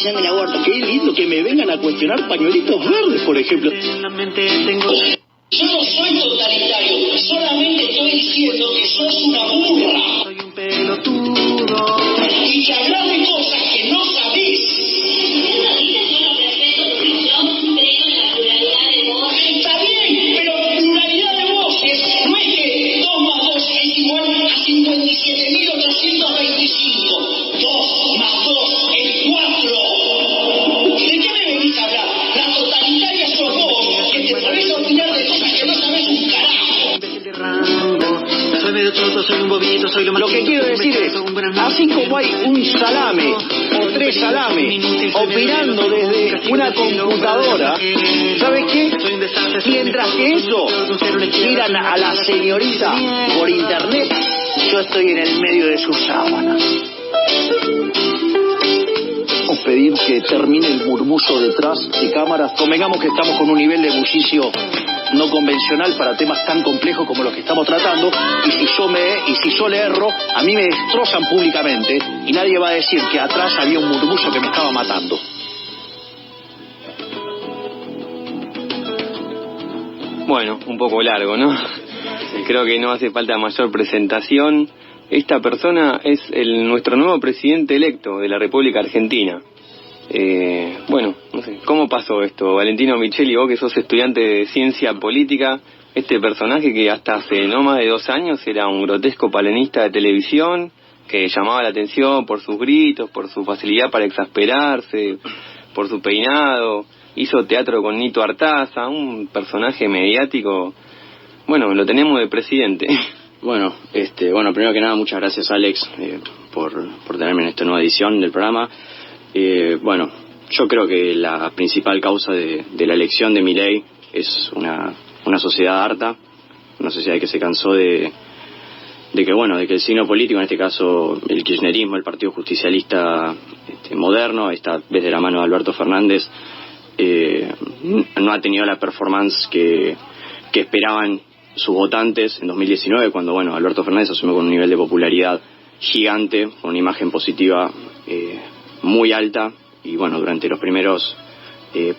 Del aborto. Qué lindo que me vengan a cuestionar pañuelitos verdes, por ejemplo. En la mente tengo... Yo no soy totalitario, solamente estoy diciendo que sos una burra. Soy un pelotudo. Y que hablas de cosas que no sabés. Está bien, pero pluralidad de voces no es que 2 más 2 es igual a 57.825. 2 más 2 es 4. ¿De qué me venís a hablar? La totalitaria sos vos, que te pones a opinar de cosas que no sabes un carajo. Soy medio choto, soy un bobito, soy lo más... Lo que quiero decir es, así como hay un salame o 3 salames opinando desde una computadora, ¿sabes qué? Mientras que eso miran a la señorita por internet, yo estoy en el medio de sus sábanas. Vamos a pedir que termine el murmullo detrás de cámaras. Convengamos que estamos con un nivel de bullicio no convencional para temas tan complejos como los que estamos tratando, y si yo le erro, a mí me destrozan públicamente y nadie va a decir que atrás había un murmullo que me estaba matando. Bueno, un poco largo, ¿no? Creo que no hace falta mayor presentación. Esta persona es nuestro nuevo presidente electo de la República Argentina. Bueno, no sé, ¿cómo pasó esto? Valentino Micheli, vos que sos estudiante de ciencia política, este personaje que hasta hace no más de 2 años era un grotesco palenista de televisión, que llamaba la atención por sus gritos, por su facilidad para exasperarse, por su peinado, hizo teatro con Nito Artaza, un personaje mediático. Bueno, lo tenemos de presidente. Bueno, primero que nada, muchas gracias, Alex, por tenerme en esta nueva edición del programa. Bueno, yo creo que la principal causa de la elección de Milei es una sociedad harta, una sociedad que se cansó de que el signo político, en este caso el kirchnerismo, el Partido Justicialista moderno, esta vez de la mano de Alberto Fernández, no ha tenido la performance que esperaban sus votantes en 2019, cuando Alberto Fernández asumió con un nivel de popularidad gigante, con una imagen positiva muy alta, y durante los primeros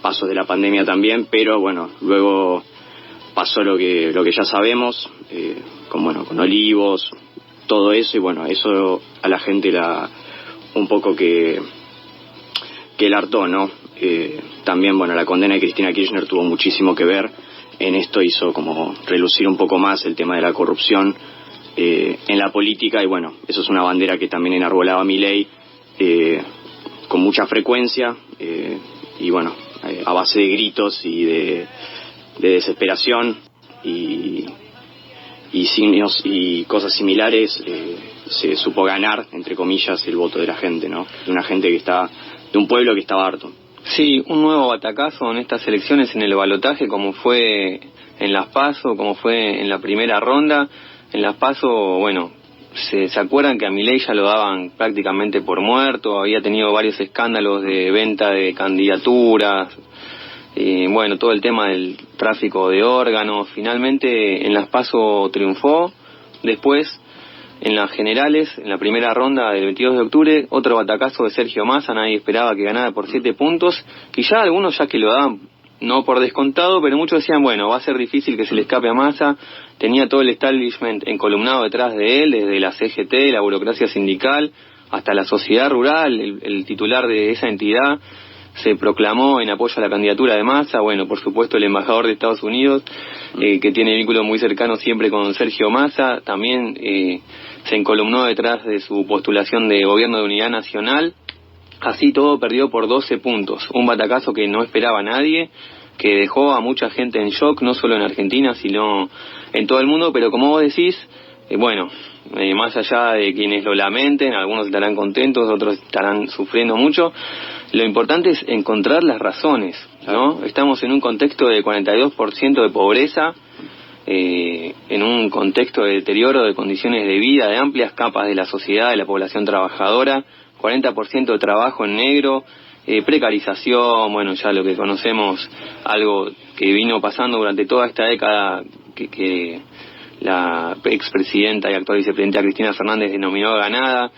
pasos de la pandemia también, pero luego pasó lo que ya sabemos, con Olivos, todo eso, y bueno, eso a la gente un poco que la hartó, ¿no? También, bueno, la condena de Cristina Kirchner tuvo muchísimo que ver en esto, hizo como relucir un poco más el tema de la corrupción en la política, y bueno, eso es una bandera que también enarbolaba Milei con mucha frecuencia, y bueno, a base de gritos y de desesperación y signos y cosas similares, se supo ganar, entre comillas, el voto de la gente, ¿no? De una gente de un pueblo que estaba harto. Sí, un nuevo batacazo en estas elecciones, en el balotaje, como fue en las PASO, como fue en la primera ronda. En las PASO, bueno, se acuerdan que a Milei ya lo daban prácticamente por muerto, había tenido varios escándalos de venta de candidaturas, bueno, todo el tema del tráfico de órganos. Finalmente en las PASO triunfó. Después, en las generales, en la primera ronda del 22 de octubre, otro batacazo de Sergio Massa, nadie esperaba que ganara por 7 puntos, y ya algunos ya que lo daban, no por descontado, pero muchos decían, bueno, va a ser difícil que se le escape a Massa. Tenía todo el establishment encolumnado detrás de él, desde la CGT, la burocracia sindical, hasta la sociedad rural. El titular de esa entidad se proclamó en apoyo a la candidatura de Massa. Bueno, por supuesto, el embajador de Estados Unidos, que tiene vínculos muy cercanos siempre con Sergio Massa, también se encolumnó detrás de su postulación de gobierno de unidad nacional. Así todo perdió por 12 puntos, un batacazo que no esperaba nadie, que dejó a mucha gente en shock, no solo en Argentina, sino en todo el mundo. Pero como vos decís, más allá de quienes lo lamenten, algunos estarán contentos, otros estarán sufriendo mucho, lo importante es encontrar las razones, ¿no? Estamos en un contexto de 42% de pobreza, en un contexto de deterioro de condiciones de vida de amplias capas de la sociedad, de la población trabajadora, 40% de trabajo en negro, precarización, bueno, ya lo que conocemos, algo que vino pasando durante toda esta década que la expresidenta y actual vicepresidenta Cristina Fernández denominó ganada,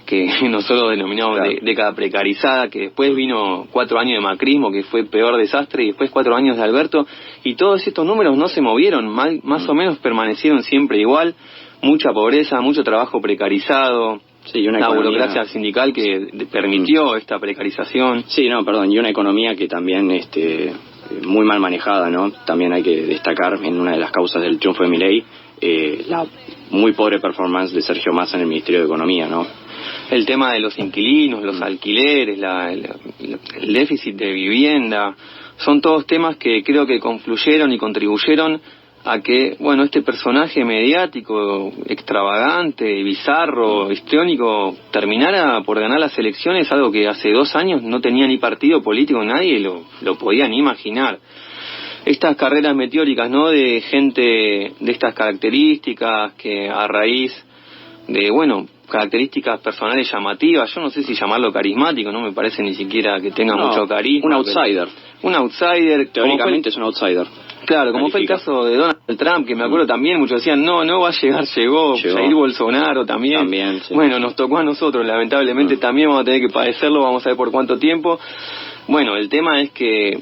que nosotros denominamos década precarizada, que después vino 4 años de macrismo, que fue peor desastre, y después 4 años de Alberto, y todos estos números no se movieron, más o menos permanecieron siempre igual, mucha pobreza, mucho trabajo precarizado. Sí, y una burocracia sindical que permitió esta precarización. Sí, y una economía que también muy mal manejada, ¿no? También hay que destacar en una de las causas del triunfo de Milei la muy pobre performance de Sergio Massa en el Ministerio de Economía, ¿no? El tema de los inquilinos, los alquileres, el déficit de vivienda, son todos temas que creo que confluyeron y contribuyeron a que, bueno, este personaje mediático, extravagante, bizarro, histriónico, terminara por ganar las elecciones, algo que hace 2 años no tenía ni partido político, nadie lo podía ni imaginar. Estas carreras meteóricas, ¿no?, de gente de estas características, que a raíz de, bueno, características personales llamativas, yo no sé si llamarlo carismático, no me parece ni siquiera que tenga mucho carisma. Un outsider. Un outsider. Teóricamente es un outsider. Claro, como fue el caso de Donald Trump, que me acuerdo también, muchos decían, no va a llegar, llegó. Jair Bolsonaro también. Sí. Bueno, nos tocó a nosotros, lamentablemente también vamos a tener que padecerlo, vamos a ver por cuánto tiempo. Bueno, el tema es que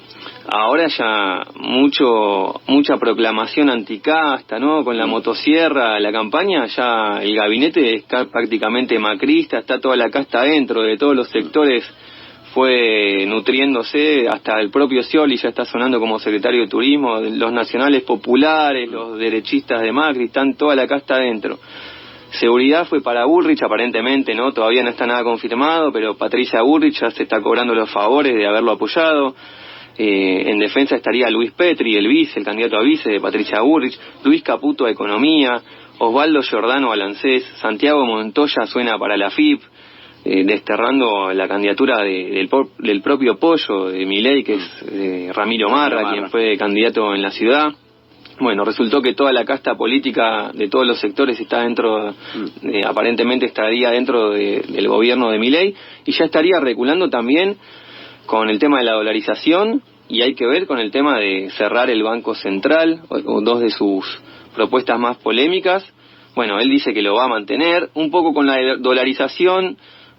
ahora ya mucha proclamación anticasta, ¿no? Con la motosierra, la campaña, ya el gabinete está prácticamente macrista, está toda la casta adentro, de todos los sectores fue nutriéndose, hasta el propio Scioli ya está sonando como secretario de Turismo, los nacionales populares, los derechistas de Macri, están toda la casta adentro. Seguridad fue para Bullrich, aparentemente, ¿no? Todavía no está nada confirmado, pero Patricia Bullrich ya se está cobrando los favores de haberlo apoyado. En defensa estaría Luis Petri, el candidato a vice de Patricia Bullrich, Luis Caputo a Economía, Osvaldo Giordano a Lancés, Santiago Montoya suena para la FIP, desterrando la candidatura del propio pollo de Milei, que es Ramiro Marra, quien fue candidato en la ciudad. Bueno, resultó que toda la casta política de todos los sectores está dentro, aparentemente estaría dentro del gobierno de Milei, y ya estaría reculando también con el tema de la dolarización, y hay que ver con el tema de cerrar el Banco Central, o 2 de sus propuestas más polémicas. Bueno, él dice que lo va a mantener, un poco con la dolarización,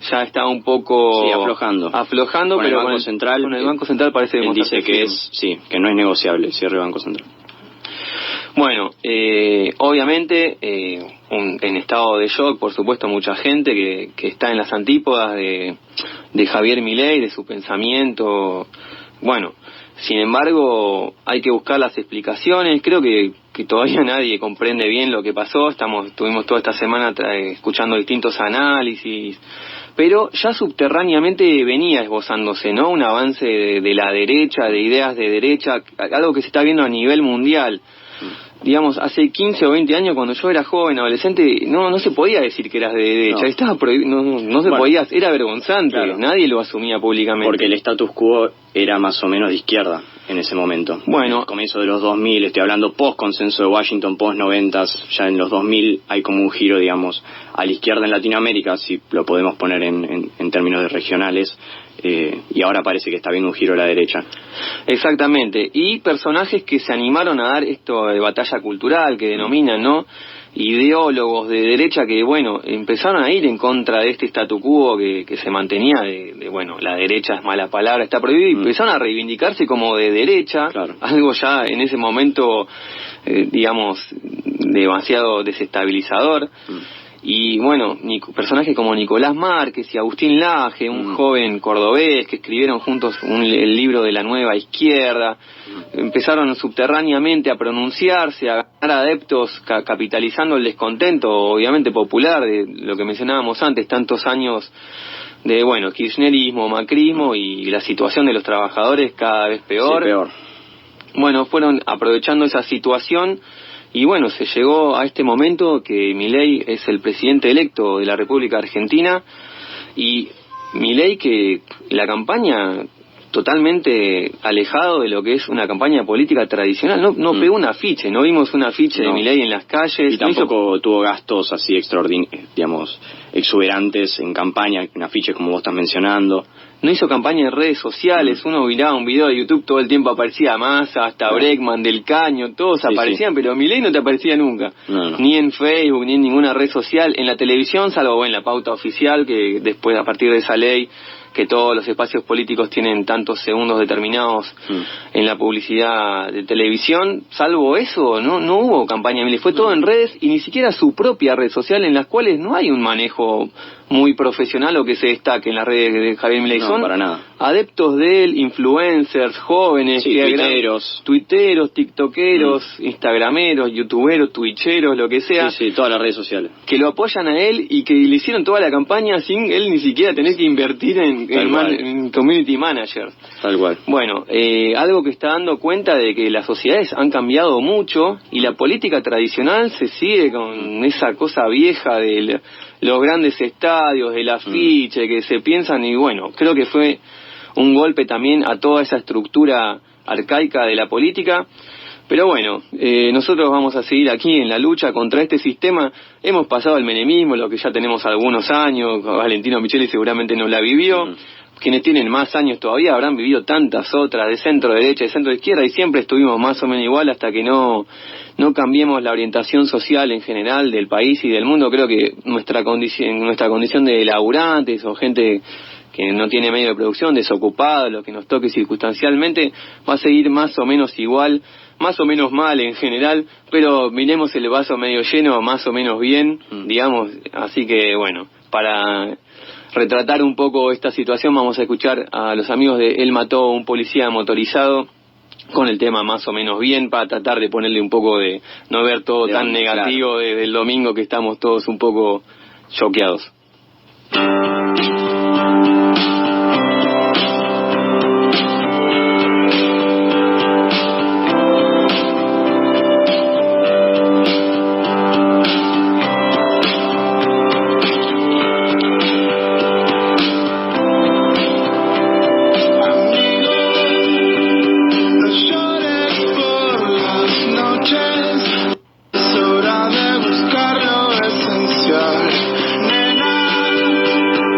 ya está un poco aflojando, con pero con el Banco Central parece él dice que que no es negociable el cierre del Banco Central. Bueno, obviamente en estado de shock, por supuesto, mucha gente que está en las antípodas de Javier Milei, de su pensamiento. Bueno, sin embargo, hay que buscar las explicaciones. Creo que todavía nadie comprende bien lo que pasó. Estuvimos toda esta semana escuchando distintos análisis, pero ya subterráneamente venía esbozándose, ¿no? Un avance de la derecha, de ideas de derecha, algo que se está viendo a nivel mundial. Digamos, hace 15 o 20 años, cuando yo era joven, adolescente, no se podía decir que eras de derecha, estaba prohibido, no se podía, era vergonzante, claro. Nadie lo asumía públicamente. Porque el status quo era más o menos de izquierda en ese momento. Bueno, al comienzo de los 2000, estoy hablando post-consenso de Washington, post-90s, ya en los 2000 hay como un giro, digamos, a la izquierda en Latinoamérica, si lo podemos poner en términos de regionales, y ahora parece que está viendo un giro a la derecha. Exactamente, y personajes que se animaron a dar esto de batalla cultural, que denominan, ¿no? Ideólogos de derecha que, bueno, empezaron a ir en contra de este statu quo que se mantenía de bueno, la derecha es mala palabra, está prohibido, y empezaron a reivindicarse como de derecha, claro. Algo ya en ese momento, digamos, demasiado desestabilizador. Y bueno, personajes como Nicolás Márquez y Agustín Laje, un joven cordobés que escribieron juntos el libro de la nueva izquierda, empezaron subterráneamente a pronunciarse, a ganar adeptos, capitalizando el descontento, obviamente popular, de lo que mencionábamos antes, tantos años de, bueno, kirchnerismo, macrismo y la situación de los trabajadores cada vez peor. Sí, peor. Bueno, fueron aprovechando esa situación. Y bueno, se llegó a este momento que Milei es el presidente electo de la República Argentina, y Milei, que la campaña totalmente alejado de lo que es una campaña política tradicional, no pegó un afiche, no vimos un afiche de Milei en las calles. Y tampoco tuvo gastos así digamos, exuberantes en campaña, en afiches como vos estás mencionando. No hizo campaña en redes sociales, uno miraba un video de YouTube, todo el tiempo aparecía Massa, hasta Breckman, Del Caño, todos aparecían, pero Milei no te aparecía nunca, ni en Facebook, ni en ninguna red social, en la televisión, salvo en la pauta oficial, que después, a partir de esa ley, que todos los espacios políticos tienen tantos segundos determinados en la publicidad de televisión, salvo eso, no hubo campaña Milei, fue todo en redes, y ni siquiera su propia red social, en las cuales no hay un manejo muy profesional o que se destaque en las redes de Javier Milei. No, son para nada. Adeptos de él, influencers, jóvenes, tuiteros, tiktokeros, instagrameros, youtuberos, twitcheros, lo que sea. Sí, todas las redes sociales. Que lo apoyan a él y que le hicieron toda la campaña sin él ni siquiera tener que invertir en community managers. Tal cual. Bueno, algo que está dando cuenta de que las sociedades han cambiado mucho y la política tradicional se sigue con esa cosa vieja de los grandes estadios, del afiche, que se piensan, y bueno, creo que fue un golpe también a toda esa estructura arcaica de la política. Pero bueno, nosotros vamos a seguir aquí en la lucha contra este sistema. Hemos pasado el menemismo, lo que ya tenemos algunos años, Valentino Micheli seguramente no la vivió. Quienes tienen más años todavía habrán vivido tantas otras, de centro derecha, de centro izquierda, y siempre estuvimos más o menos igual hasta que no cambiemos la orientación social en general del país y del mundo. Creo que nuestra condición de laburantes o gente que no tiene medio de producción, desocupada, lo que nos toque circunstancialmente, va a seguir más o menos igual, más o menos mal en general, pero miremos el vaso medio lleno, más o menos bien, digamos. Así que bueno, para retratar un poco esta situación vamos a escuchar a los amigos de Él mató a un policía motorizado, con el tema más o menos bien, para tratar de ponerle un poco de no ver todo tan negativo desde el domingo, que estamos todos un poco choqueados. Es hora de buscar lo esencial, nena.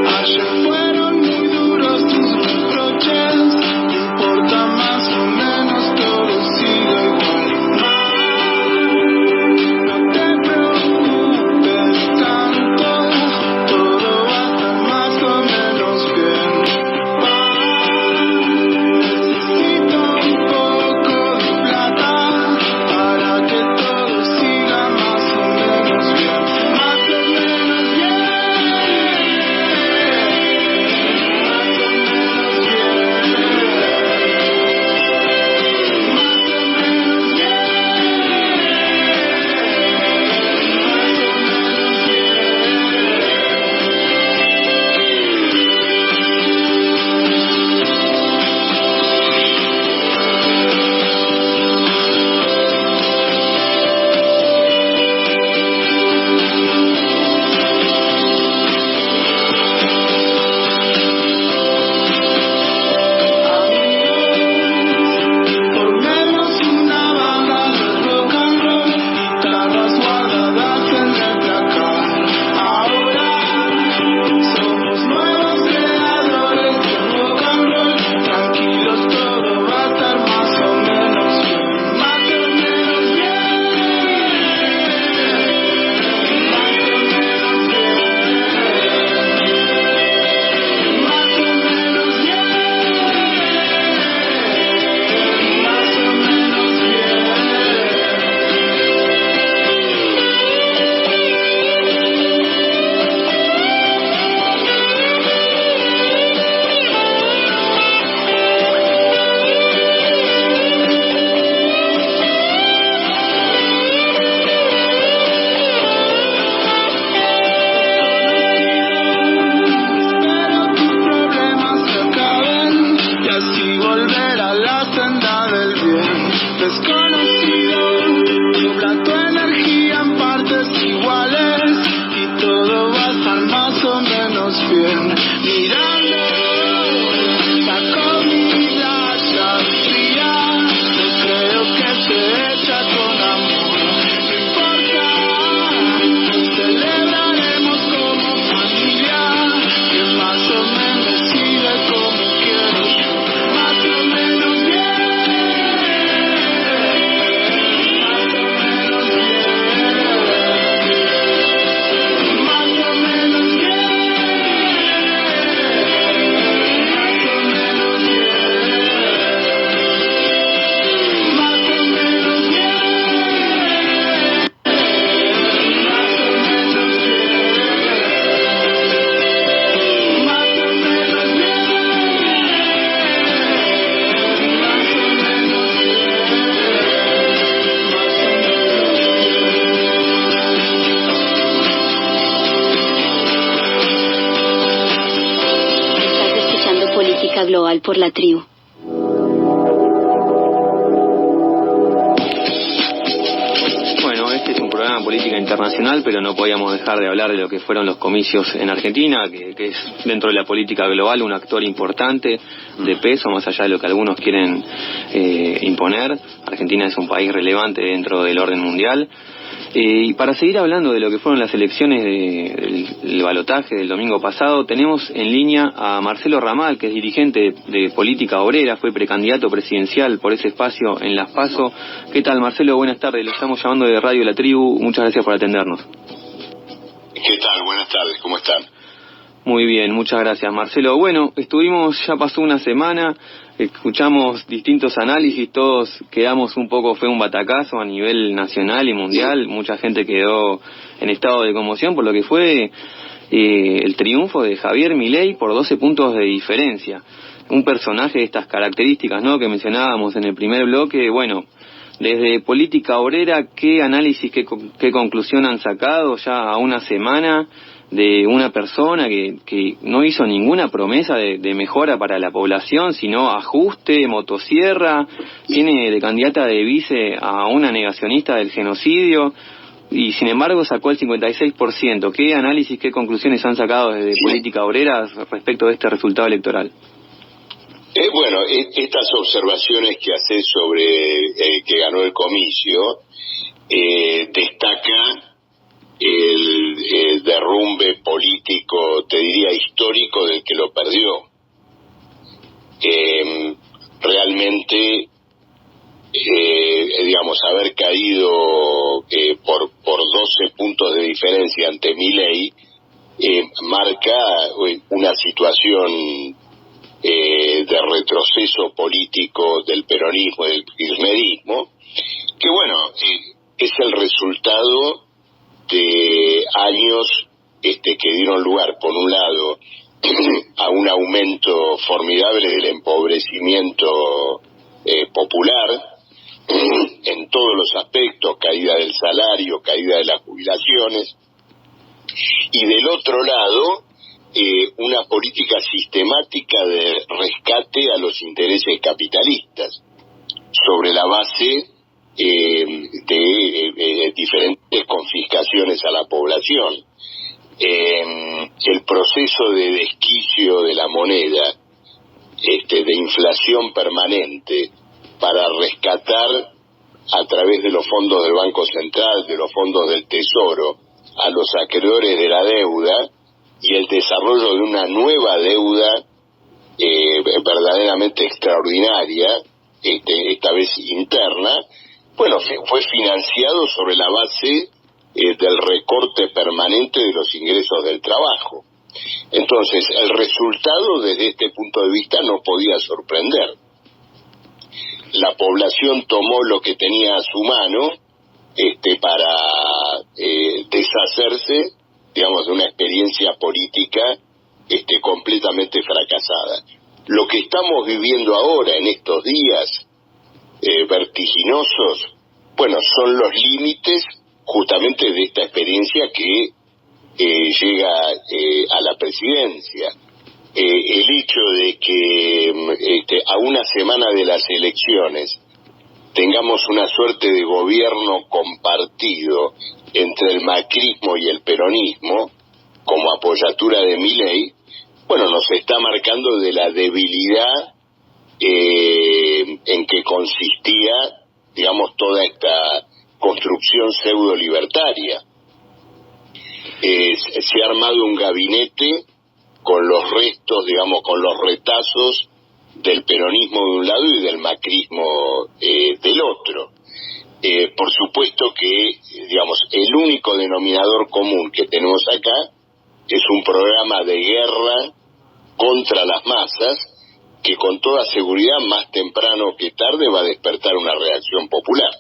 política global por la tribu. Bueno, este es un programa de política internacional, pero no podíamos dejar de hablar de lo que fueron los comicios en Argentina, que es dentro de la política global un actor importante de peso, más allá de lo que algunos quieren imponer. Argentina es un país relevante dentro del orden mundial. Y para seguir hablando de lo que fueron las elecciones del balotaje del domingo pasado, tenemos en línea a Marcelo Ramal, que es dirigente de Política Obrera, fue precandidato presidencial por ese espacio en Las PASO. ¿Qué tal, Marcelo? Buenas tardes, lo estamos llamando de Radio La Tribu, muchas gracias por atendernos. ¿Qué tal? Buenas tardes, ¿cómo están? Muy bien, muchas gracias, Marcelo. Bueno, ya pasó una semana, escuchamos distintos análisis, todos quedamos fue un batacazo a nivel nacional y mundial, mucha gente quedó en estado de conmoción por lo que fue el triunfo de Javier Milei por 12 puntos de diferencia. Un personaje de estas características, ¿no?, que mencionábamos en el primer bloque. Bueno, desde Política Obrera, ¿qué análisis, qué conclusión han sacado ya a una semana de una persona que no hizo ninguna promesa de mejora para la población, sino ajuste, motosierra, tiene de candidata de vice a una negacionista del genocidio, y sin embargo sacó el 56%? ¿Qué análisis, qué conclusiones han sacado desde Política Obrera respecto de este resultado electoral? Bueno, estas observaciones que hace sobre que ganó el comicio, destaca el derrumbe político, te diría histórico, del que lo perdió. Realmente, haber caído por 12 puntos de diferencia ante Milei marca una situación de retroceso político del peronismo y del kirchnerismo, que es el resultado de años que dieron lugar, por un lado, a un aumento formidable del empobrecimiento popular en todos los aspectos, caída del salario, caída de las jubilaciones, y del otro lado una política sistemática de rescate a los intereses capitalistas sobre la base de diferentes confiscaciones a la población. El proceso de desquicio de la moneda, de inflación permanente, para rescatar a través de los fondos del Banco Central, de los fondos del Tesoro, a los acreedores de la deuda, y el desarrollo de una nueva deuda verdaderamente extraordinaria, esta vez interna, fue financiado sobre la base del recorte permanente de los ingresos del trabajo. Entonces, el resultado desde este punto de vista no podía sorprender. La población tomó lo que tenía a su mano para deshacerse, de una experiencia política completamente fracasada. Lo que estamos viviendo ahora, en estos días vertiginosos, son los límites justamente de esta experiencia que llega a la presidencia. El hecho de que a una semana de las elecciones tengamos una suerte de gobierno compartido entre el macrismo y el peronismo como apoyatura de Milei, nos está marcando de la debilidad en que consistía, toda esta construcción pseudo-libertaria. Se ha armado un gabinete con los restos, con los retazos del peronismo de un lado y del macrismo del otro. Por supuesto que, el único denominador común que tenemos acá es un programa de guerra contra las masas que con toda seguridad, más temprano que tarde, va a despertar una reacción popular.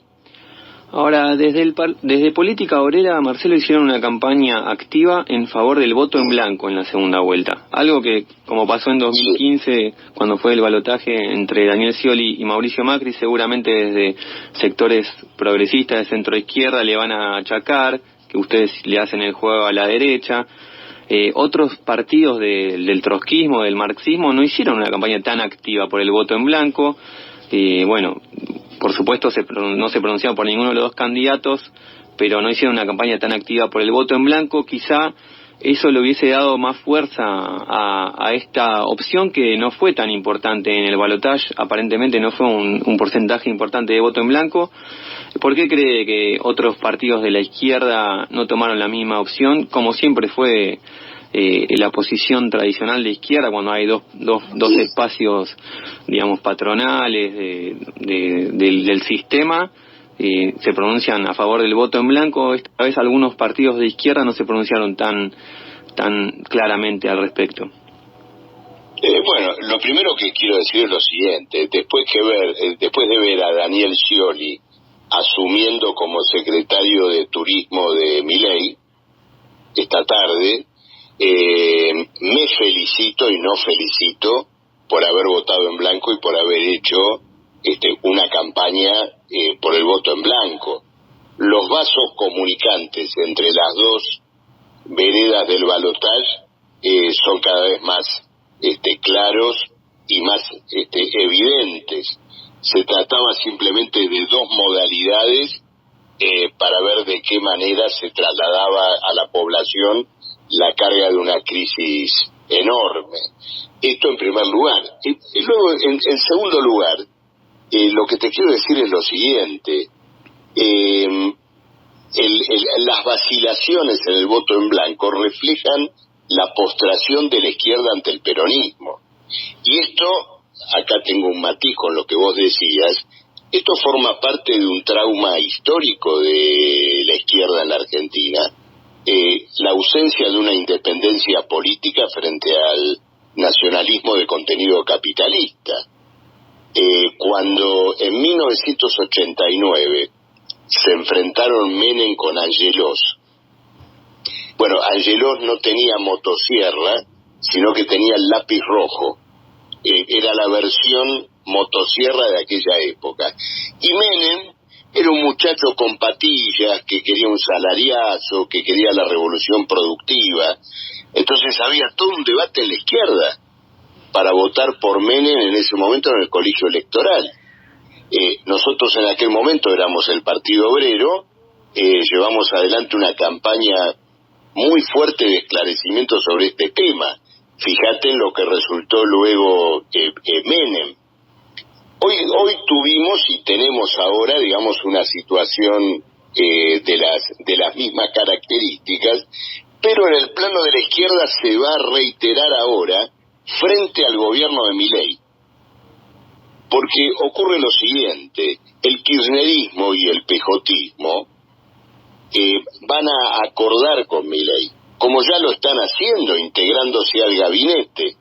Ahora, desde Política Obrera, Marcelo, hicieron una campaña activa en favor del voto en blanco en la segunda vuelta. Algo que, como pasó en 2015, cuando fue el balotaje entre Daniel Scioli y Mauricio Macri, seguramente desde sectores progresistas de centro-izquierda le van a achacar, que ustedes le hacen el juego a la derecha. Otros partidos del trotskismo, del marxismo, no hicieron una campaña tan activa por el voto en blanco. Bueno, por supuesto no se pronunciaron por ninguno de los dos candidatos, pero no hicieron una campaña tan activa por el voto en blanco. Quizá eso le hubiese dado más fuerza a esta opción, que no fue tan importante en el balotaje. Aparentemente no fue un porcentaje importante de voto en blanco. ¿Por qué cree que otros partidos de la izquierda no tomaron la misma opción? Como siempre fue la posición tradicional de izquierda, cuando hay dos espacios, digamos, patronales del sistema, se pronuncian a favor del voto en blanco. Esta vez algunos partidos de izquierda no se pronunciaron tan claramente al respecto. Bueno, lo primero que quiero decir es lo siguiente: después de ver a Daniel Scioli asumiendo como secretario de Turismo de Milei esta tarde, me felicito y no felicito por haber votado en blanco y por haber hecho una campaña por el voto en blanco. Los vasos comunicantes entre las dos veredas del balotaje son cada vez más claros y más evidentes. Se trataba simplemente de dos modalidades para ver de qué manera se trasladaba a la población la carga de una crisis enorme. Esto en primer lugar. Y luego, en segundo lugar, lo que te quiero decir es lo siguiente: las vacilaciones en el voto en blanco reflejan la postración de la izquierda ante el peronismo. Y esto, acá tengo un matiz con lo que vos decías, esto forma parte de un trauma histórico de la izquierda en la Argentina. La ausencia de una independencia política frente al nacionalismo de contenido capitalista. Cuando en 1989 se enfrentaron Menem con Angelós, bueno, Angelós no tenía motosierra, sino que tenía el lápiz rojo. Era la versión motosierra de aquella época. Y Menem era un muchacho con patillas que quería un salariazo, que quería la revolución productiva. Entonces había todo un debate en la izquierda para votar por Menem en ese momento en el colegio electoral. Nosotros en aquel momento éramos el Partido Obrero, llevamos adelante una campaña muy fuerte de esclarecimiento sobre este tema. Fíjate en lo que resultó luego Menem. Hoy tuvimos y tenemos ahora, digamos, una situación de las mismas características, pero en el plano de la izquierda se va a reiterar ahora frente al gobierno de Milei. Porque ocurre lo siguiente: el kirchnerismo y el pejotismo van a acordar con Milei, como ya lo están haciendo, integrándose al gabinete.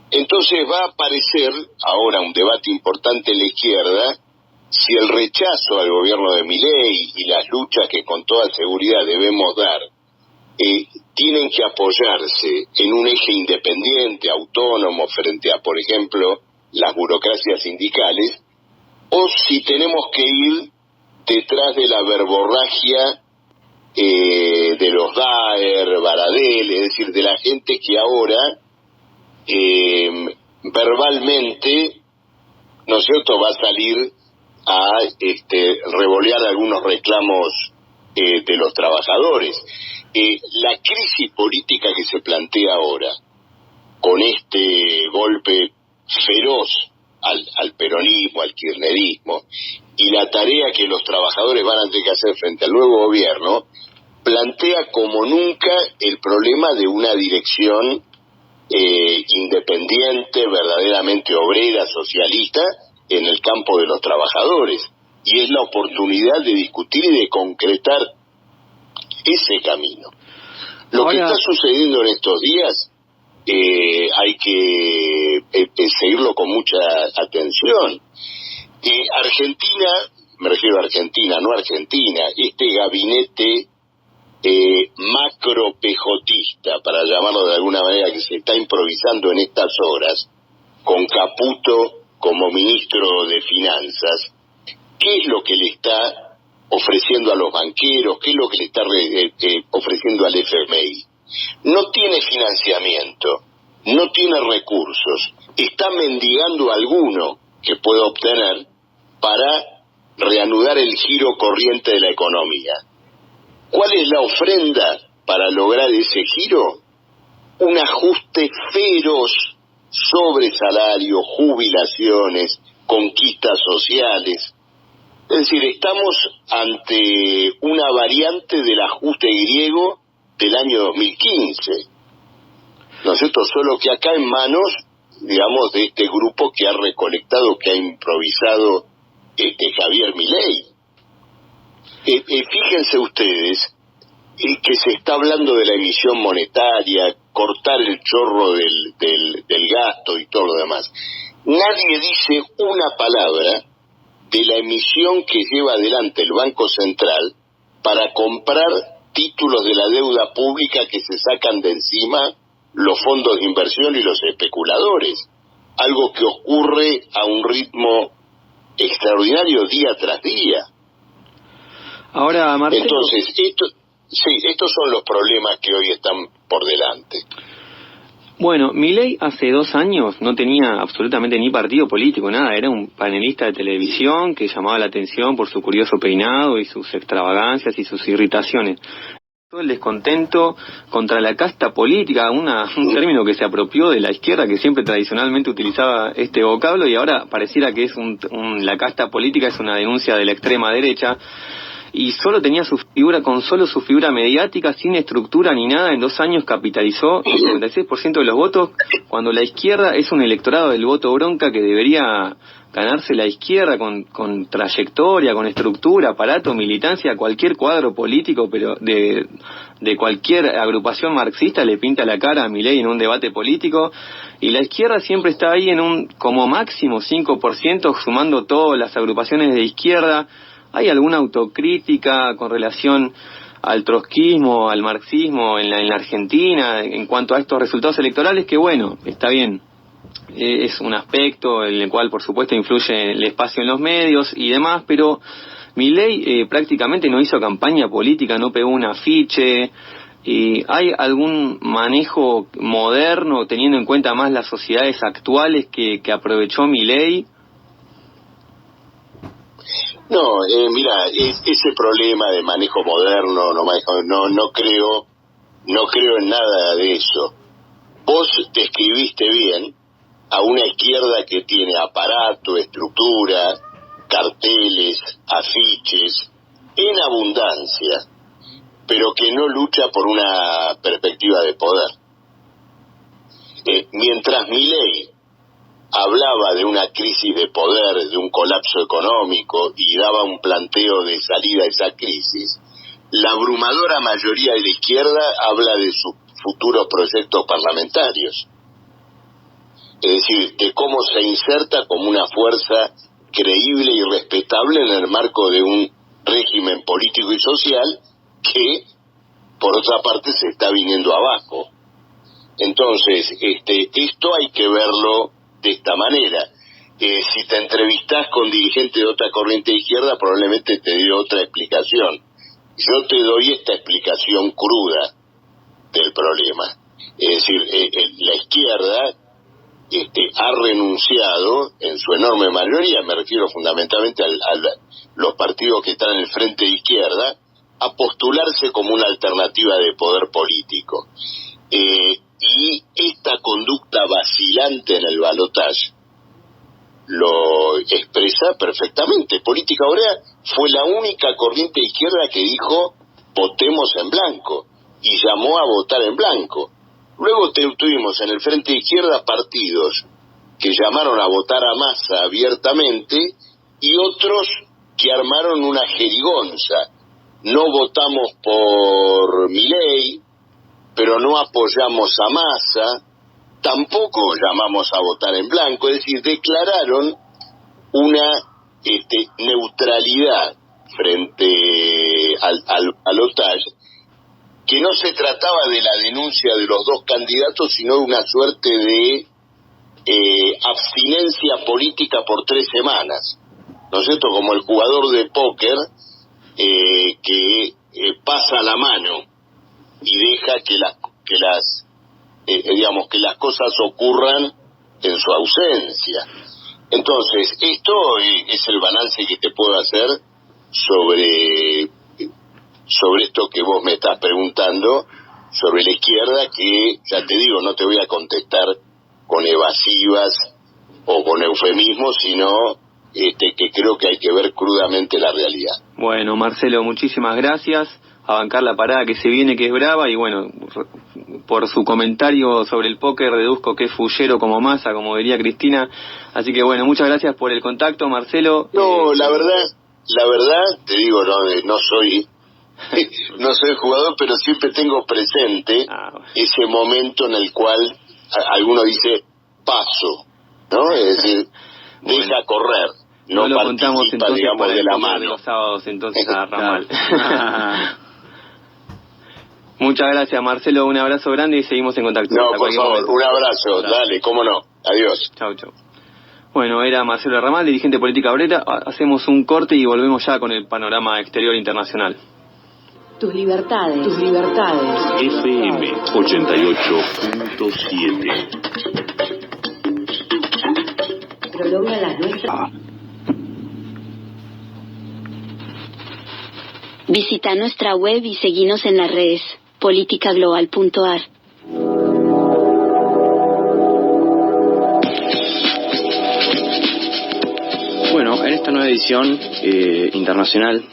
Entonces va a aparecer ahora un debate importante en la izquierda si el rechazo al gobierno de Milei y las luchas que con toda seguridad debemos dar tienen que apoyarse en un eje independiente, autónomo, frente a, por ejemplo, las burocracias sindicales, o si tenemos que ir detrás de la verborragia de los Daer, Baradel, es decir, de la gente que ahora verbalmente, ¿no es cierto?, va a salir a revolear algunos reclamos de los trabajadores. La crisis política que se plantea ahora, con este golpe feroz al peronismo, al kirchnerismo, y la tarea que los trabajadores van a tener que hacer frente al nuevo gobierno, plantea como nunca el problema de una dirección independiente, verdaderamente obrera, socialista, en el campo de los trabajadores. Y es la oportunidad de discutir y de concretar ese camino. Lo que está sucediendo en estos días hay que seguirlo con mucha atención. Argentina, me refiero a Argentina, no Argentina, este gabinete macro-pejotista, para llamarlo de alguna manera, que se está improvisando en estas horas, con Caputo como ministro de Finanzas, ¿qué es lo que le está ofreciendo a los banqueros? ¿Qué es lo que le está ofreciendo al FMI? no tiene financiamiento, no tiene recursos, está mendigando alguno que pueda obtener para reanudar el giro corriente de la economía. ¿Cuál es la ofrenda para lograr ese giro? Un ajuste feroz sobre salarios, jubilaciones, conquistas sociales. Es decir, estamos ante una variante del ajuste griego del año 2015. ¿No es cierto? Solo que acá en manos, digamos, de este grupo que ha recolectado, que ha improvisado Javier Milei. Fíjense ustedes que se está hablando de la emisión monetaria, cortar el chorro del gasto y todo lo demás. Nadie dice una palabra de la emisión que lleva adelante el Banco Central para comprar títulos de la deuda pública que se sacan de encima los fondos de inversión y los especuladores. Algo que ocurre a un ritmo extraordinario día tras día. Ahora, Marcelo... Entonces, estos son los problemas que hoy están por delante. Bueno, Milei hace 2 años no tenía absolutamente ni partido político, nada, era un panelista de televisión que llamaba la atención por su curioso peinado y sus extravagancias y sus irritaciones. Todo el descontento contra la casta política, un término que se apropió de la izquierda, que siempre tradicionalmente utilizaba este vocablo, y ahora pareciera que es la casta política es una denuncia de la extrema derecha. Y solo tenía con solo su figura mediática, sin estructura ni nada, en 2 años capitalizó el 56% de los votos, cuando la izquierda es un electorado del voto bronca que debería ganarse la izquierda con trayectoria, con estructura, aparato, militancia. Cualquier cuadro político, pero de cualquier agrupación marxista le pinta la cara a Milei en un debate político, y la izquierda siempre está ahí en un como máximo 5%, sumando todas las agrupaciones de izquierda. ¿Hay alguna autocrítica con relación al trotskismo, al marxismo en la Argentina en cuanto a estos resultados electorales? Que bueno, está bien, es un aspecto en el cual por supuesto influye el espacio en los medios y demás, pero Milei prácticamente no hizo campaña política, no pegó un afiche. ¿Hay algún manejo moderno teniendo en cuenta más las sociedades actuales que aprovechó Milei? No, mira, ese problema de manejo moderno, no creo en nada de eso. Vos describiste bien a una izquierda que tiene aparato, estructura, carteles, afiches, en abundancia, pero que no lucha por una perspectiva de poder. Mientras Milei hablaba de una crisis de poder, de un colapso económico y daba un planteo de salida a esa crisis, la abrumadora mayoría de la izquierda habla de sus futuros proyectos parlamentarios. Es decir, de cómo se inserta como una fuerza creíble y respetable en el marco de un régimen político y social que, por otra parte, se está viniendo abajo. Entonces, esto hay que verlo de esta manera. Si te entrevistás con dirigentes de otra corriente de izquierda, probablemente te dé otra explicación. Yo te doy esta explicación cruda del problema. Es decir, la izquierda ha renunciado, en su enorme mayoría, me refiero fundamentalmente a los partidos que están en el frente de izquierda, a postularse como una alternativa de poder político. Y esta conducta vacilante en el balotaje lo expresa perfectamente. Política Obrera fue la única corriente de izquierda que dijo votemos en blanco y llamó a votar en blanco. Luego tuvimos en el frente de izquierda partidos que llamaron a votar a Massa abiertamente y otros que armaron una jerigonza. No votamos por Milei, pero no apoyamos a Massa, tampoco llamamos a votar en blanco, es decir, declararon una neutralidad frente al balotaje, que no se trataba de la denuncia de los dos candidatos, sino de una suerte de abstinencia política por 3 semanas, ¿no es cierto? Como el jugador de póker que pasa la mano y deja que que las cosas ocurran en su ausencia. Entonces, esto es el balance que te puedo hacer sobre esto que vos me estás preguntando, sobre la izquierda, que, ya te digo, no te voy a contestar con evasivas o con eufemismos, sino que creo que hay que ver crudamente la realidad. Bueno, Marcelo, muchísimas gracias. A bancar la parada que se viene, que es brava, y bueno, por su comentario sobre el póker deduzco que es fullero como Massa, como diría Cristina. Así que bueno, muchas gracias por el contacto, Marcelo. No, la verdad, te digo, no soy jugador, pero siempre tengo presente ese momento en el cual alguno dice paso, ¿no? Es decir, deja correr, no lo contamos entonces, digamos, para de la el mano. De los sábados entonces a Ramal. Muchas gracias, Marcelo, un abrazo grande y seguimos en contacto. No, por favor, momento. Un abrazo, dale, cómo no, adiós. Chau. Bueno, era Marcelo Ramal, dirigente política obrera. Hacemos un corte y volvemos ya con el panorama exterior internacional. Tus libertades. FM 88.7. Prolonga las nuestras. Visita nuestra web y seguinos en las redes politicaglobal.ar. Bueno, en esta nueva edición internacional,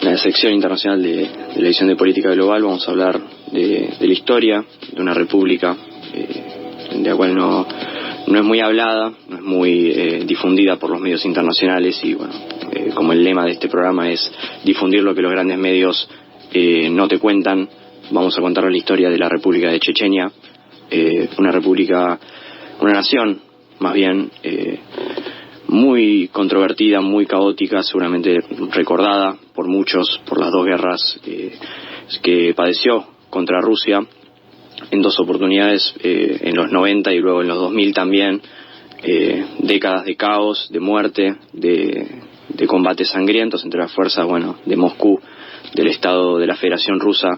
la sección internacional de la edición de Política Global, vamos a hablar de la historia de una república de la cual no es muy hablada, no es muy difundida por los medios internacionales, y bueno, como el lema de este programa es difundir lo que los grandes medios no te cuentan, vamos a contar la historia de la República de Chechenia, una nación más bien muy controvertida, muy caótica, seguramente recordada por muchos por las dos guerras que padeció contra Rusia en dos oportunidades, en los 90 y luego en los 2000 también, décadas de caos, de muerte, de combates sangrientos entre las fuerzas, de Moscú, del Estado de la Federación Rusa,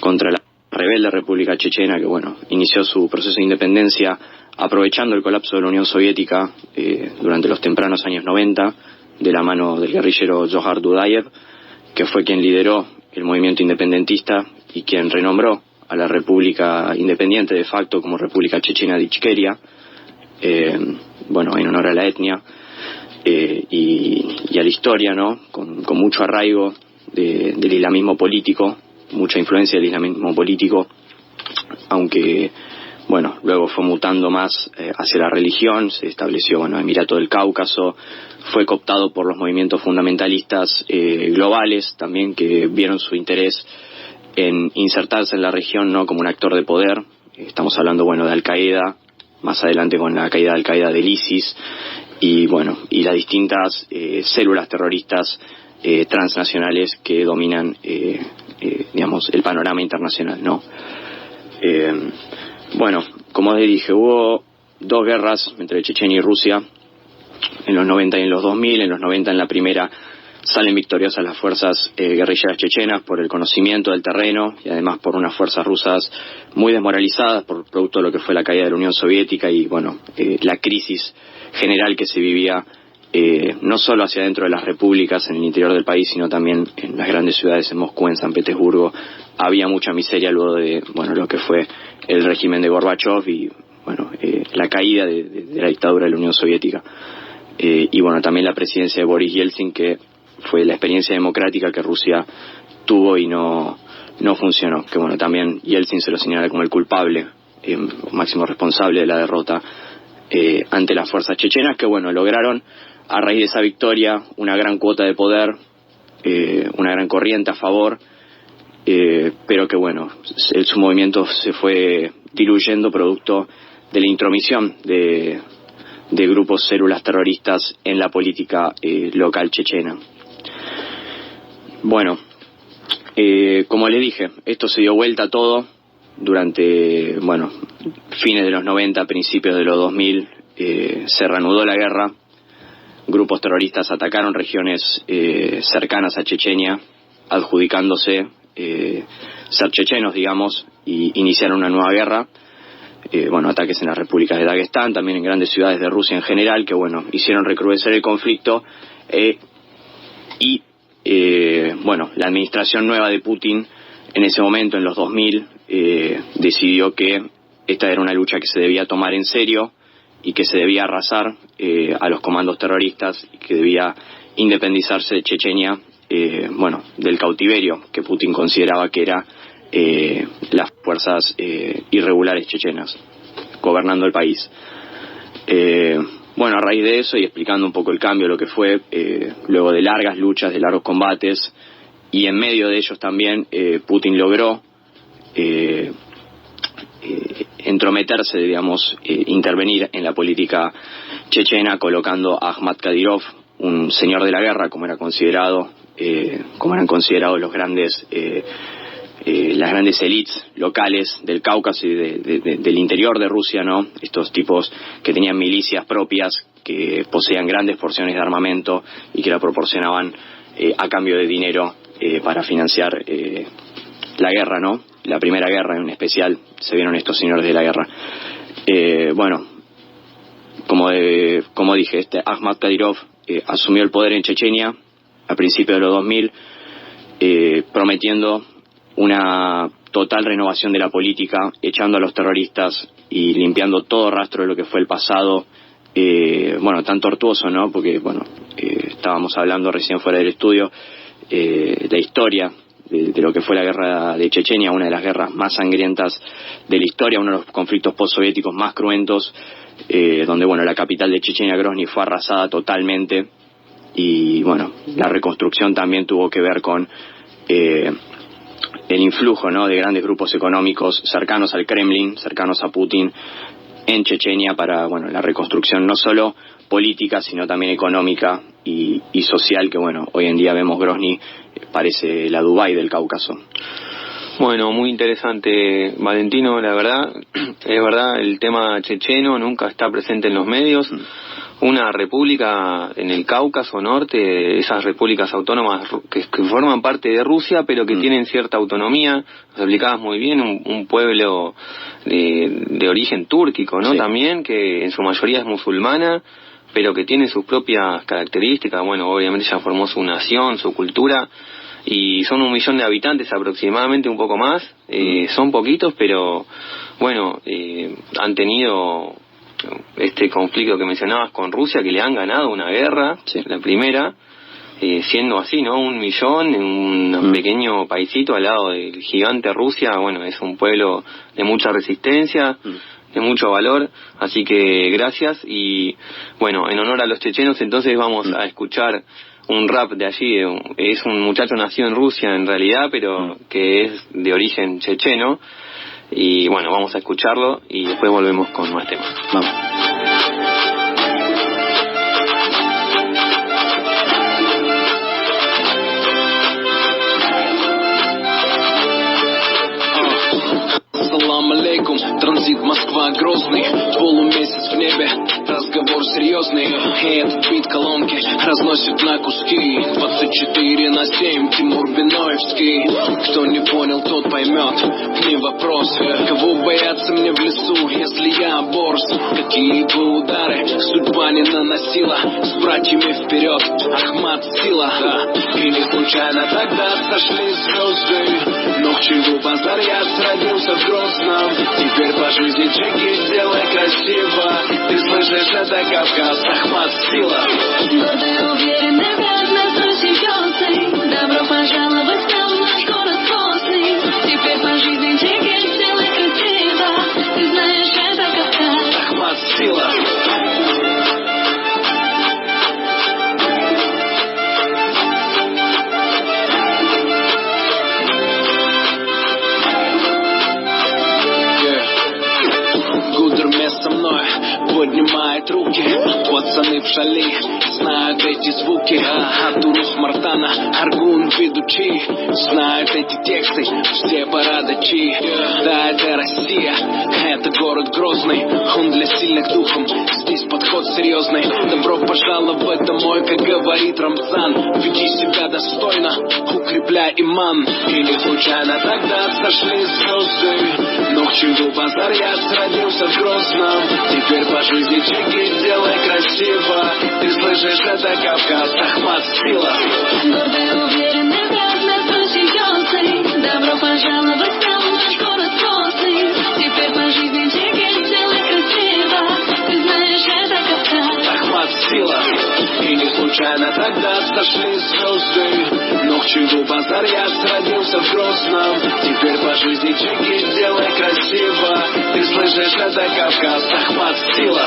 contra la rebelde República Chechena, que inició su proceso de independencia aprovechando el colapso de la Unión Soviética durante los tempranos años 90, de la mano del guerrillero Johar Dudayev, que fue quien lideró el movimiento independentista y quien renombró a la República Independiente de facto como República Chechena de Ichkeria, en honor a la etnia y a la historia, con mucho arraigo del islamismo político, mucha influencia del islamismo político, aunque luego fue mutando más hacia la religión, se estableció Emirato del Cáucaso, fue cooptado por los movimientos fundamentalistas globales también, que vieron su interés en insertarse en la región como un actor de poder. Estamos hablando de Al-Qaeda, más adelante con la caída de Al-Qaeda del ISIS, y las distintas células terroristas transnacionales que dominan el panorama internacional, como les dije, hubo dos guerras entre Chechenia y Rusia en los 90 y en los 2000. En los 90, en la primera, salen victoriosas las fuerzas guerrilleras chechenas por el conocimiento del terreno y además por unas fuerzas rusas muy desmoralizadas por producto de lo que fue la caída de la Unión Soviética y la crisis general que se vivía no solo hacia dentro de las repúblicas en el interior del país, sino también en las grandes ciudades, en Moscú, en San Petersburgo. Había mucha miseria luego de lo que fue el régimen de Gorbachev y la caída de la dictadura de la Unión Soviética, y también la presidencia de Boris Yeltsin, que fue la experiencia democrática que Rusia tuvo y no funcionó, que también Yeltsin se lo señala como el culpable, máximo responsable de la derrota ante las fuerzas chechenas, que lograron a raíz de esa victoria una gran cuota de poder, una gran corriente a favor, pero que su movimiento se fue diluyendo producto de la intromisión de grupos, células terroristas en la política local chechena. Como le dije, esto se dio vuelta todo durante fines de los 90, principios de los 2000. Se reanudó la guerra, grupos terroristas atacaron regiones cercanas a Chechenia, adjudicándose ser chechenos, y iniciaron una nueva guerra. Ataques en las repúblicas de Daguestán, también en grandes ciudades de Rusia en general, que hicieron recrudecer el conflicto, la administración nueva de Putin en ese momento, en los 2000, decidió que esta era una lucha que se debía tomar en serio y que se debía arrasar a los comandos terroristas y que debía independizarse de Chechenia, del cautiverio que Putin consideraba que era las fuerzas irregulares chechenas gobernando el país. A raíz de eso y explicando un poco el cambio, lo que fue luego de largas luchas, de largos combates, y en medio de ellos también Putin logró entrometerse, intervenir en la política chechena, colocando a Ahmad Kadyrov, un señor de la guerra, como eran considerados los grandes las grandes élites locales del Cáucaso y del interior de Rusia, ¿no? Estos tipos que tenían milicias propias, que poseían grandes porciones de armamento y que la proporcionaban a cambio de dinero para financiar la guerra, ¿no? La primera guerra en especial se vieron estos señores de la guerra. Como dije, Ahmad Kadyrov asumió el poder en Chechenia a principios de los 2000, prometiendo una total renovación de la política, echando a los terroristas y limpiando todo rastro de lo que fue el pasado, tan tortuoso, ¿no? Porque, estábamos hablando recién fuera del estudio, la historia de lo que fue la guerra de Chechenia, una de las guerras más sangrientas de la historia, uno de los conflictos postsoviéticos más cruentos, donde, la capital de Chechenia, Grozny, fue arrasada totalmente, y, la reconstrucción también tuvo que ver con el influjo, ¿no?, de grandes grupos económicos cercanos al Kremlin, cercanos a Putin, en Chechenia para, la reconstrucción no solo política, sino también económica y social, que, hoy en día vemos Grozny, parece la Dubái del Cáucaso. Muy interesante, Valentino, la verdad, es verdad, el tema checheno nunca está presente en los medios. Una república en el Cáucaso Norte, esas repúblicas autónomas que forman parte de Rusia, pero que tienen cierta autonomía, lo explicabas muy bien, un pueblo de origen túrquico, ¿no? Sí. También, que en su mayoría es musulmana, pero que tiene sus propias características. Obviamente ya formó su nación, su cultura, y son 1 millón de habitantes aproximadamente, un poco más. Son poquitos, pero han tenido este conflicto que mencionabas con Rusia, que le han ganado una guerra, sí, la primera, siendo así, ¿no? 1 millón en un pequeño paisito al lado del gigante Rusia. Es un pueblo de mucha resistencia, de mucho valor, así que gracias. Y en honor a los chechenos, entonces vamos a escuchar un rap de allí. Es un muchacho nacido en Rusia en realidad, pero que es de origen checheno. Y vamos a escucharlo y después volvemos con más temas. Vamos. Салам алейкум, транзит Москва-Грозный, полумесяц в небе, разговор серьезный. И этот бит колонки разносит на куски. 24/7, Тимур Биноевский. Кто не понял, тот поймет, не вопрос. Кого бояться мне в лесу, если я борс? Какие бы удары судьба не наносила, с братьями вперед, Ахмат сила, да. И не случайно тогда сошли звезды. Но к чему базар, я сродился в Грозном. Теперь по жизни чеки сделай красиво. Ты слышишь, это Кавказ, Ахмат сила. Гордый, уверенный, влажно просияется. Добро пожаловать к нам, наш город постный. Теперь по жизни чеки сделай красиво. Ты знаешь, это Кавказ, Ахмат сила. Поднимает руки, пацаны в шали, знают эти звуки. Абдурус Мартана, Аргун, ведучи, знают эти тексты, все бородачи. Да, это Россия, это город Грозный, он для сильных духом, здесь подход серьезный. Добро пожаловать домой, как говорит Рамзан. Веди себя достойно, укрепляй иман. И не случайно тогда сошли звезды, но к чуду базар я родился в Грозном. Теперь по жизни чеки делай красиво. Ты слышишь, это Кавказ, Ахмат, сила. Гордый, уверенный, грязный, просиённый. Добро пожаловать в наш город Грозный. Теперь по жизни чеки делай красиво. Ты знаешь, это Кавказ, Ахмат, сила. И не случайно тогда сошли звезды, но к чуду базар я родился в Грозном. Теперь по жизни чеки делай красиво. Ты слышишь, это Кавказ, Ахмат, сила.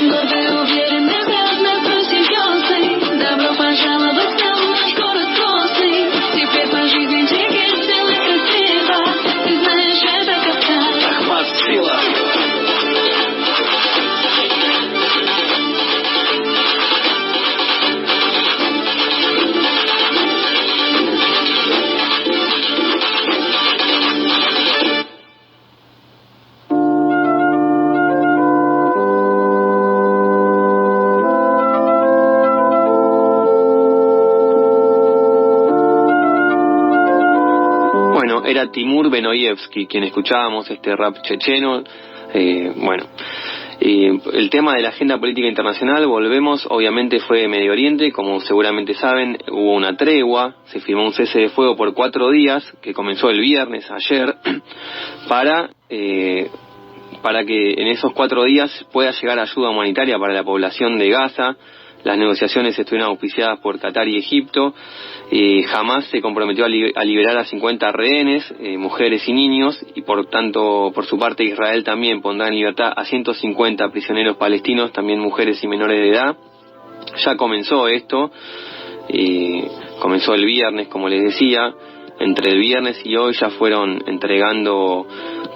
гордый, уверенный, грязный, просиённый. Добро пожаловать в наш город Грозный. Теперь по жизни чеки делай красиво. Ты знаешь, это Кавказ, Ахмат, сила. Era Timur Benoyevsky quien escuchábamos, este rap checheno. El tema de la agenda política internacional, volvemos, obviamente fue Medio Oriente, como seguramente saben, hubo una tregua, se firmó un cese de fuego por 4 días, que comenzó el viernes, ayer, para que en esos 4 días pueda llegar ayuda humanitaria para la población de Gaza. Las negociaciones estuvieron auspiciadas por Qatar y Egipto. Hamás se comprometió a liberar a 50 rehenes, mujeres y niños, y por tanto, por su parte, Israel también pondrá en libertad a 150 prisioneros palestinos, también mujeres y menores de edad. Ya comenzó esto, comenzó el viernes, como les decía. Entre el viernes y hoy ya fueron entregando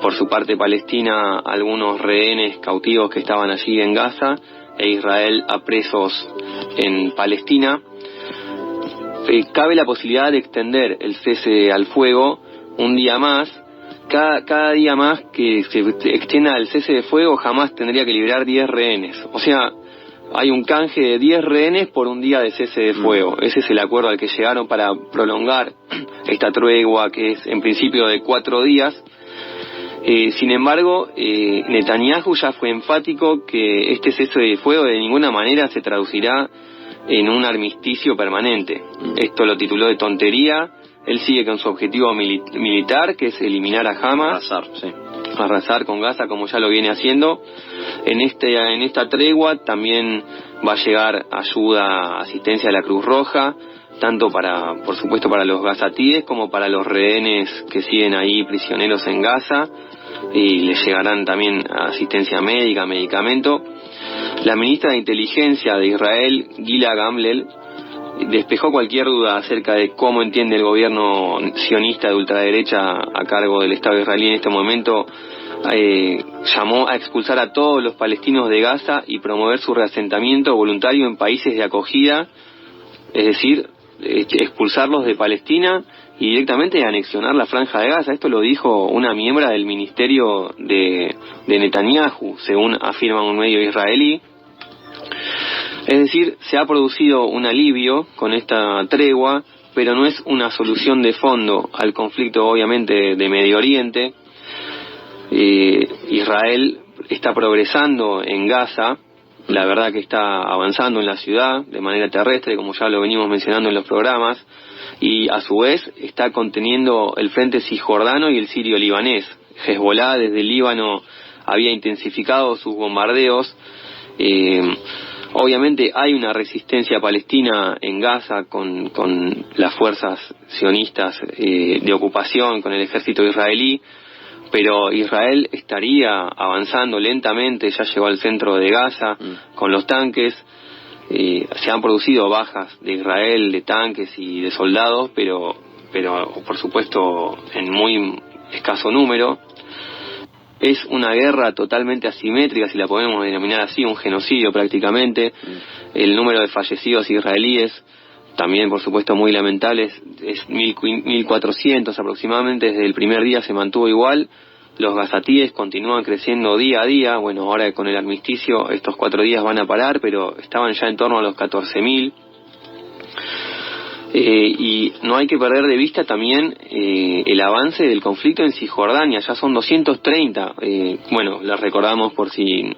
por su parte Palestina algunos rehenes cautivos que estaban allí en Gaza, e Israel a presos en Palestina. Cabe la posibilidad de extender el cese al fuego un día más. Cada día más que se extienda el cese de fuego, Hamás tendría que liberar 10 rehenes. O sea, hay un canje de 10 rehenes por un día de cese de fuego. Ese es el acuerdo al que llegaron para prolongar esta tregua, que es en principio de 4 días. Sin embargo, Netanyahu ya fue enfático que este cese de fuego de ninguna manera se traducirá en un armisticio permanente. Esto lo tituló de tontería. Él sigue con su objetivo militar, que es eliminar a Hamás, arrasar con Gaza, como ya lo viene haciendo. En esta tregua también va a llegar ayuda, asistencia de la Cruz Roja, tanto por supuesto para los gazatíes como para los rehenes que siguen ahí prisioneros en Gaza, y les llegarán también asistencia médica, medicamento. La ministra de Inteligencia de Israel, Gila Gamliel, despejó cualquier duda acerca de cómo entiende el gobierno sionista de ultraderecha a cargo del Estado israelí en este momento. Llamó a expulsar a todos los palestinos de Gaza y promover su reasentamiento voluntario en países de acogida, es decir, expulsarlos de Palestina y directamente anexionar la Franja de Gaza. Esto lo dijo una miembro del ministerio de Netanyahu, según afirma un medio israelí. Es decir, se ha producido un alivio con esta tregua, pero no es una solución de fondo al conflicto, obviamente, de Medio Oriente. Israel está progresando en Gaza, la verdad que está avanzando en la ciudad de manera terrestre, como ya lo venimos mencionando en los programas, y a su vez está conteniendo el frente cisjordano y el sirio-libanés. Hezbollah desde el Líbano había intensificado sus bombardeos. Obviamente hay una resistencia palestina en Gaza con las fuerzas sionistas de ocupación, con el ejército israelí, pero Israel estaría avanzando lentamente, ya llegó al centro de Gaza con los tanques. Se han producido bajas de Israel, de tanques y de soldados, pero por supuesto en muy escaso número. Es una guerra totalmente asimétrica, si la podemos denominar así, un genocidio prácticamente. El número de fallecidos israelíes, también por supuesto muy lamentables, es 1.400 aproximadamente. Desde el primer día se mantuvo igual. Los gazatíes continúan creciendo día a día. Bueno, ahora con el armisticio estos 4 días van a parar, pero estaban ya en torno a los 14.000. Y no hay que perder de vista también el avance del conflicto en Cisjordania. Ya son 230. Bueno, les recordamos por si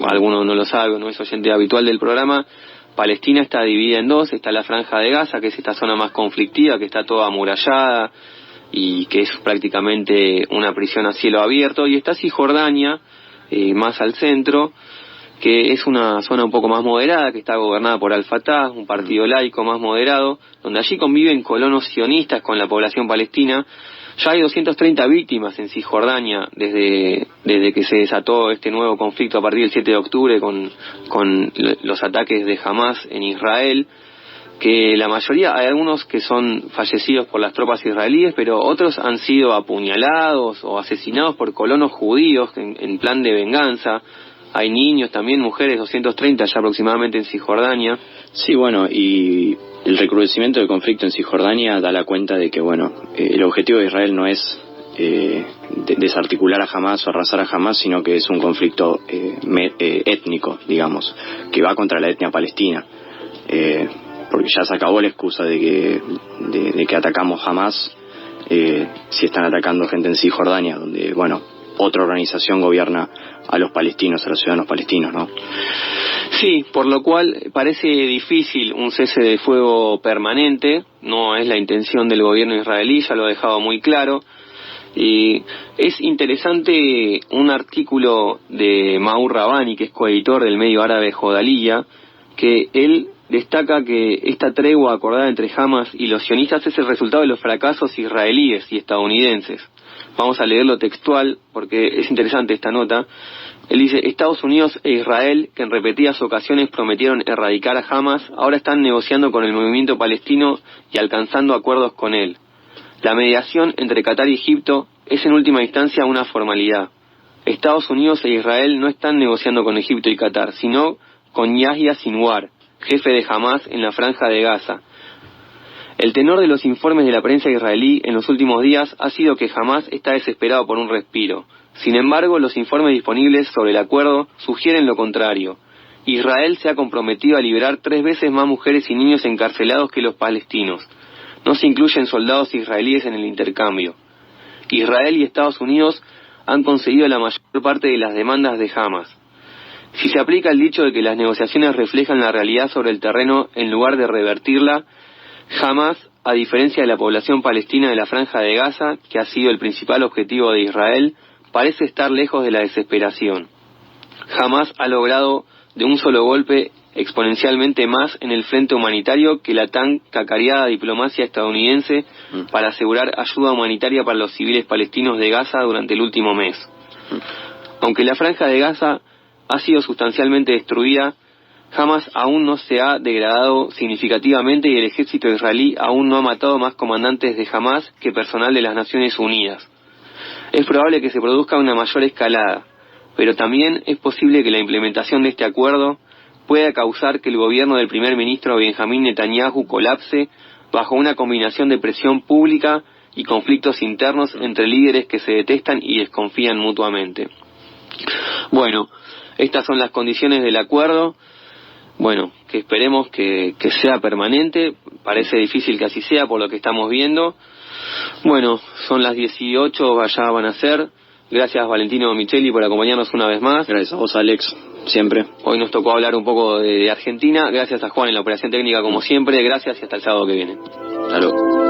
alguno no lo sabe o no es oyente habitual del programa. Palestina está dividida en dos. Está la Franja de Gaza, que es esta zona más conflictiva, que está toda amurallada y que es prácticamente una prisión a cielo abierto. Y está Cisjordania, más al centro, que es una zona un poco más moderada, que está gobernada por Al-Fatah, un partido laico más moderado, donde allí conviven colonos sionistas con la población palestina. Ya hay 230 víctimas en Cisjordania desde que se desató este nuevo conflicto a partir del 7 de octubre con los ataques de Hamas en Israel, que la mayoría, hay algunos que son fallecidos por las tropas israelíes, pero otros han sido apuñalados o asesinados por colonos judíos en plan de venganza. Hay niños también, mujeres, 230 ya aproximadamente en Cisjordania. Sí, bueno, y el recrudecimiento del conflicto en Cisjordania da la cuenta de que, bueno, el objetivo de Israel no es desarticular a Hamas o arrasar a Hamas, sino que es un conflicto étnico, digamos, que va contra la etnia palestina. Porque ya se acabó la excusa de que atacamos Hamas si están atacando gente en Cisjordania, donde, bueno, otra organización gobierna a los palestinos, a los ciudadanos palestinos, ¿no? Sí, por lo cual parece difícil un cese de fuego permanente. No es la intención del gobierno israelí, ya lo ha dejado muy claro. Y es interesante un artículo de Maur Rabani, que es coeditor del medio árabe Jodalía, que él destaca que esta tregua acordada entre Hamas y los sionistas es el resultado de los fracasos israelíes y estadounidenses. Vamos a leerlo textual porque es interesante esta nota. Él dice: Estados Unidos e Israel, que en repetidas ocasiones prometieron erradicar a Hamas, ahora están negociando con el movimiento palestino y alcanzando acuerdos con él. La mediación entre Qatar y Egipto es en última instancia una formalidad. Estados Unidos e Israel no están negociando con Egipto y Qatar, sino con Yahya Sinwar, jefe de Hamas en la Franja de Gaza. El tenor de los informes de la prensa israelí en los últimos días ha sido que Hamas está desesperado por un respiro. Sin embargo, los informes disponibles sobre el acuerdo sugieren lo contrario. Israel se ha comprometido a liberar 3 veces más mujeres y niños encarcelados que los palestinos. No se incluyen soldados israelíes en el intercambio. Israel y Estados Unidos han concedido la mayor parte de las demandas de Hamas. Si se aplica el dicho de que las negociaciones reflejan la realidad sobre el terreno en lugar de revertirla, Hamas, a diferencia de la población palestina de la Franja de Gaza, que ha sido el principal objetivo de Israel, parece estar lejos de la desesperación. Hamas ha logrado de un solo golpe exponencialmente más en el frente humanitario que la tan cacareada diplomacia estadounidense para asegurar ayuda humanitaria para los civiles palestinos de Gaza durante el último mes. Aunque la Franja de Gaza ha sido sustancialmente destruida, Hamas aún no se ha degradado significativamente y el ejército israelí aún no ha matado más comandantes de Hamas que personal de las Naciones Unidas. Es probable que se produzca una mayor escalada, pero también es posible que la implementación de este acuerdo pueda causar que el gobierno del primer ministro Benjamín Netanyahu colapse bajo una combinación de presión pública y conflictos internos entre líderes que se detestan y desconfían mutuamente. Bueno, estas son las condiciones del acuerdo. Bueno, que esperemos que sea permanente. Parece difícil que así sea por lo que estamos viendo. Bueno, son las 18, ya van a ser. Gracias Valentino Micheli por acompañarnos una vez más. Gracias a vos, Alex, siempre. Hoy nos tocó hablar un poco de Argentina. Gracias a Juan en la operación técnica como siempre. Gracias y hasta el sábado que viene. Hasta luego.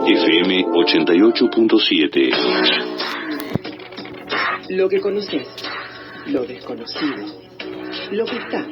FM 88.7. Lo que conoces, lo desconocido, lo que está